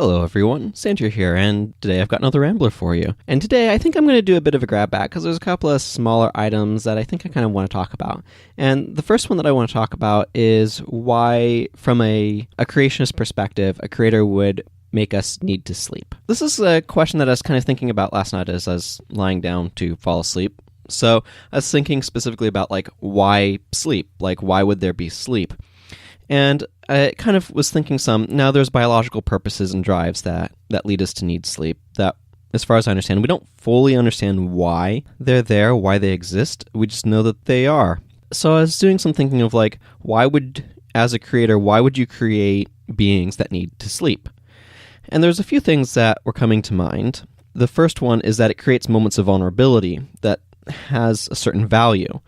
Hello everyone, Sientir here, and today I've got another Rambler for you. And today I think I'm going to do a bit of a grab bag because there's a couple of smaller items that I think I kind of want to talk about. And the first one that I want to talk about is why, from a creationist perspective, a creator would make us need to sleep. This is a question that I was kind of thinking about last night as I was lying down to fall asleep. So I was thinking specifically about why sleep? Why would there be sleep? And I kind of was thinking now there's biological purposes and drives that lead us to need sleep that, as far as I understand, we don't fully understand why they're there, why they exist. We just know that they are. So I was doing some thinking of as a creator, why would you create beings that need to sleep? And there's a few things that were coming to mind. The first one is that it creates moments of vulnerability that has a certain value.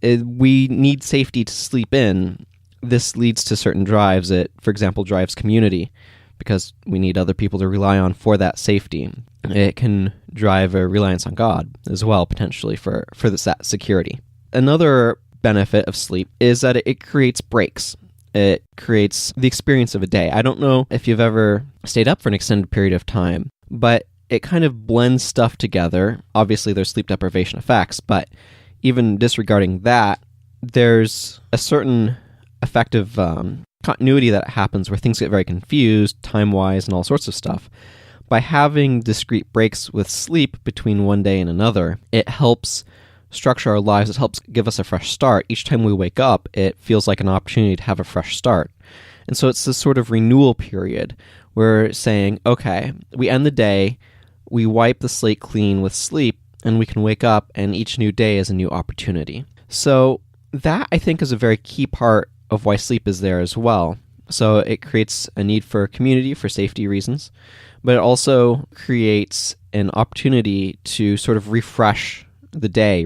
We need safety to sleep in. This leads to certain drives. It, for example, drives community because we need other people to rely on for that safety. It can drive a reliance on God as well, potentially, for that security. Another benefit of sleep is that it creates breaks. It creates the experience of a day. I don't know if you've ever stayed up for an extended period of time, but it kind of blends stuff together. Obviously, there's sleep deprivation effects, but even disregarding that, there's a certain effective continuity that happens where things get very confused time-wise and all sorts of stuff. By having discrete breaks with sleep between one day and another, it helps structure our lives. It helps give us a fresh start. Each time we wake up, it feels like an opportunity to have a fresh start. And so it's this sort of renewal period. We're saying, okay, we end the day, we wipe the slate clean with sleep, and we can wake up, and each new day is a new opportunity. So that, I think, is a very key part of why sleep is there as well. So it creates a need for community for safety reasons, but it also creates an opportunity to sort of refresh the day,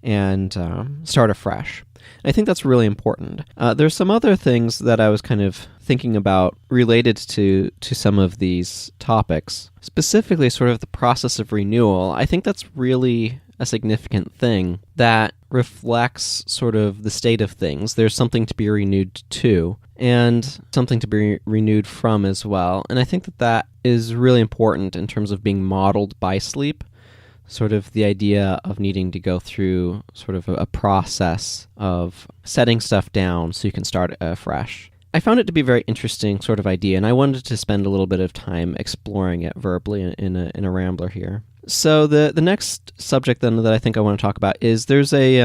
and start afresh. I think that's really important. There's some other things that I was kind of thinking about related to some of these topics, specifically sort of the process of renewal. I think that's really a significant thing that reflects sort of the state of things. There's something to be renewed to and something to be renewed from as well. And I think that is really important in terms of being modeled by sleep. Sort of the idea of needing to go through sort of a process of setting stuff down so you can start afresh. I found it to be a very interesting sort of idea, and I wanted to spend a little bit of time exploring it verbally in a Rambler here. So the next subject then that I think I want to talk about is there's a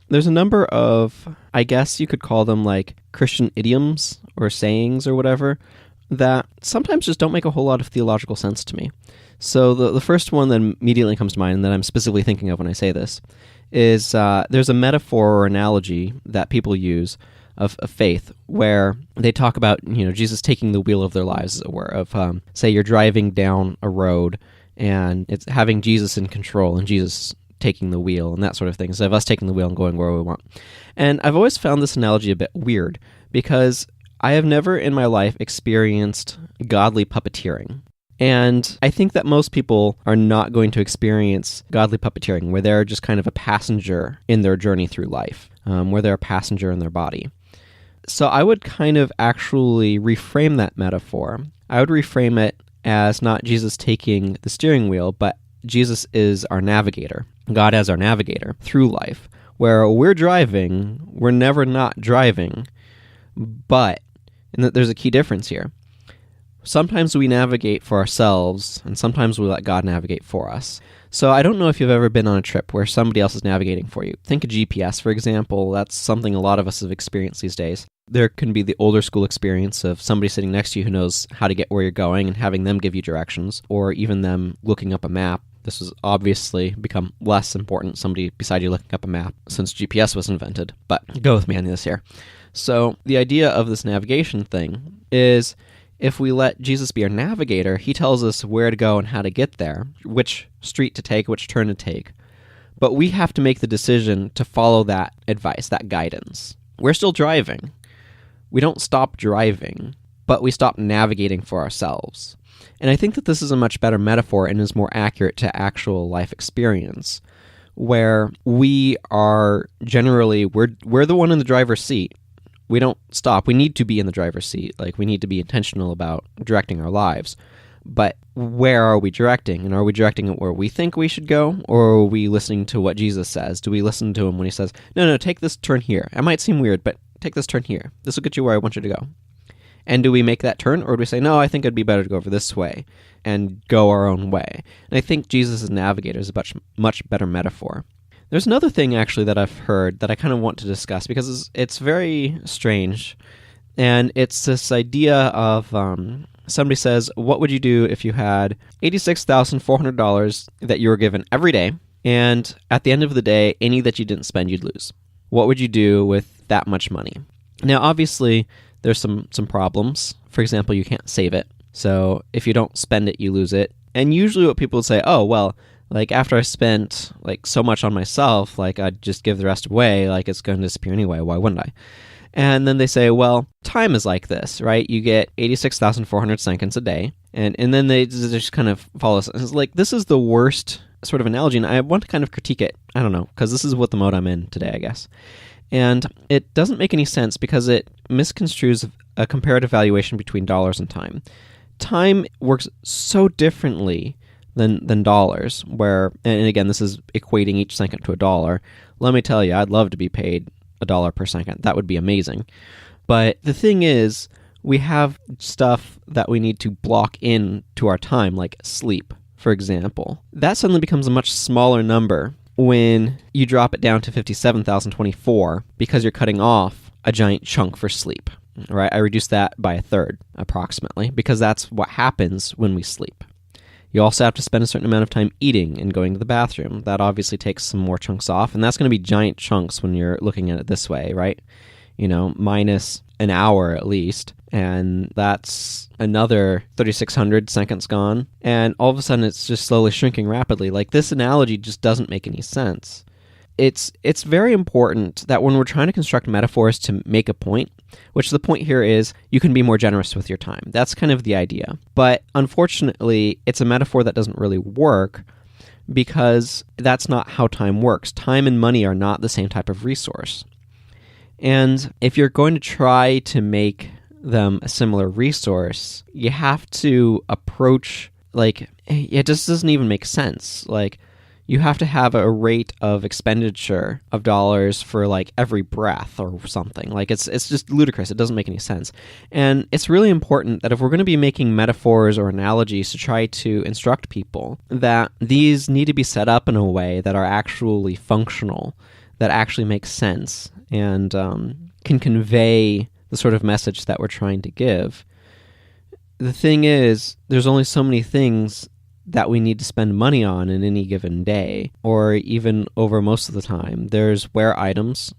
number of, I guess you could call them Christian idioms or sayings or whatever, that sometimes just don't make a whole lot of theological sense to me. So the first one that immediately comes to mind, and that I'm specifically thinking of when I say this, is there's a metaphor or analogy that people use of faith where they talk about Jesus taking the wheel of their lives, as it were, of say you're driving down a road and it's having Jesus in control and Jesus taking the wheel and that sort of thing, instead of us taking the wheel and going where we want. And I've always found this analogy a bit weird because I have never in my life experienced godly puppeteering. And I think that most people are not going to experience godly puppeteering, where they're just kind of a passenger in their journey through life, where they're a passenger in their body. So I would kind of actually reframe that metaphor. I would reframe it as not Jesus taking the steering wheel, but Jesus is our navigator. God as our navigator through life, where we're driving, we're never not driving, but, and there's a key difference here. Sometimes we navigate for ourselves, and sometimes we let God navigate for us. So I don't know if you've ever been on a trip where somebody else is navigating for you. Think of GPS, for example. That's something a lot of us have experienced these days. There can be the older school experience of somebody sitting next to you who knows how to get where you're going and having them give you directions, or even them looking up a map. This has obviously become less important, somebody beside you looking up a map, since GPS was invented. But go with me on this here. So the idea of this navigation thing is, if we let Jesus be our navigator, he tells us where to go and how to get there, which street to take, which turn to take. But we have to make the decision to follow that advice, that guidance. We're still driving. We don't stop driving, but we stop navigating for ourselves. And I think that this is a much better metaphor and is more accurate to actual life experience, where we are generally, we're the one in the driver's seat. we don't stop. We need to be in the driver's seat. Like, we need to be intentional about directing our lives. But where are we directing? And are we directing it where we think we should go? Or are we listening to what Jesus says? Do we listen to him when he says, no, take this turn here. It might seem weird, but take this turn here. This will get you where I want you to go. And do we make that turn? Or do we say, no, I think it'd be better to go over this way and go our own way? And I think Jesus' navigator is a much better metaphor. There's another thing, actually, that I've heard that I kind of want to discuss because it's very strange. And it's this idea of somebody says, what would you do if you had $86,400 that you were given every day, and at the end of the day, any that you didn't spend, you'd lose? What would you do with that much money? Now, obviously, there's some problems. For example, you can't save it. So if you don't spend it, you lose it. And usually what people would say, oh, well, like after I spent like so much on myself, like I'd just give the rest away, like it's going to disappear anyway. Why wouldn't I? And then they say, well, time is like this, right? You get 86,400 seconds a day. And then they just kind of follow us. It's like, this is the worst sort of analogy. And I want to kind of critique it. I don't know, because this is what the mode I'm in today, I guess. And it doesn't make any sense because it misconstrues a comparative valuation between dollars and time. Time works so differently than dollars, where, and again, this is equating each second to $1. Let me tell you, I'd love to be paid $1 per second. That would be amazing. But the thing is, we have stuff that we need to block in to our time, like sleep, for example. That suddenly becomes a much smaller number when you drop it down to 57,024 because you're cutting off a giant chunk for sleep. Right? I reduced that by a third, approximately, because that's what happens when we sleep. You also have to spend a certain amount of time eating and going to the bathroom. That obviously takes some more chunks off, and that's going to be giant chunks when you're looking at it this way, right? You know, minus an hour at least, and that's another 3,600 seconds gone, and all of a sudden it's just slowly shrinking rapidly. Like, this analogy just doesn't make any sense. It's very important that when we're trying to construct metaphors to make a point, which the point here is you can be more generous with your time. That's kind of the idea. But unfortunately, it's a metaphor that doesn't really work because that's not how time works. Time and money are not the same type of resource. And if you're going to try to make them a similar resource, you have to approach, like, it just doesn't even make sense. Like, you have to have a rate of expenditure of dollars for like every breath or something. Like, it's just ludicrous. It doesn't make any sense. And it's really important that if we're going to be making metaphors or analogies to try to instruct people, that these need to be set up in a way that are actually functional, that actually make sense, and can convey the sort of message that we're trying to give. The thing is, there's only so many things that we need to spend money on in any given day, or even over most of the time. There's wear items,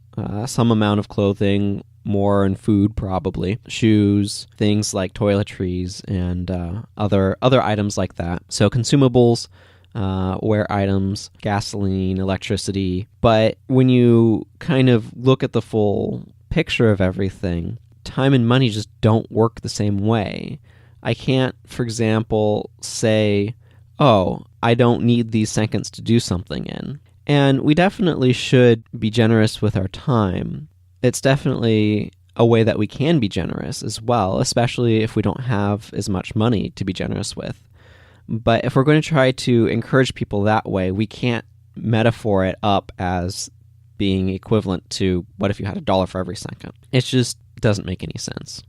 some amount of clothing, more in food probably, shoes, things like toiletries, and other items like that. So consumables, wear items, gasoline, electricity. But when you kind of look at the full picture of everything, time and money just don't work the same way. I can't, for example, say, oh, I don't need these seconds to do something in. And we definitely should be generous with our time. It's definitely a way that we can be generous as well, especially if we don't have as much money to be generous with. But if we're going to try to encourage people that way, we can't metaphor it up as being equivalent to what if you had $1 for every second. It just doesn't make any sense.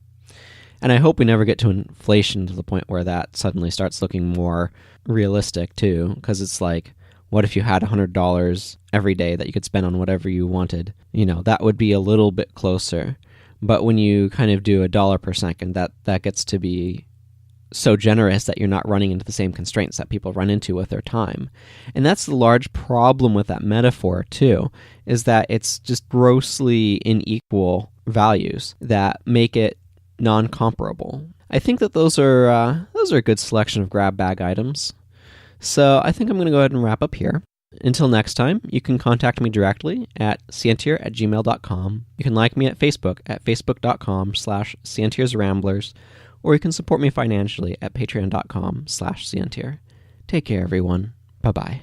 And I hope we never get to inflation to the point where that suddenly starts looking more realistic too, because it's like, what if you had $100 every day that you could spend on whatever you wanted? You know, that would be a little bit closer. But when you kind of do $1 per second, that gets to be so generous that you're not running into the same constraints that people run into with their time. And that's the large problem with that metaphor too, is that it's just grossly unequal values that make it non-comparable. I think that those are a good selection of grab bag items. So I think I'm going to go ahead and wrap up here. Until next time, you can contact me directly at sientir@gmail.com. You can like me at Facebook at facebook.com/sientirsramblers, or you can support me financially at patreon.com/sientir. Take care, everyone. Bye-bye.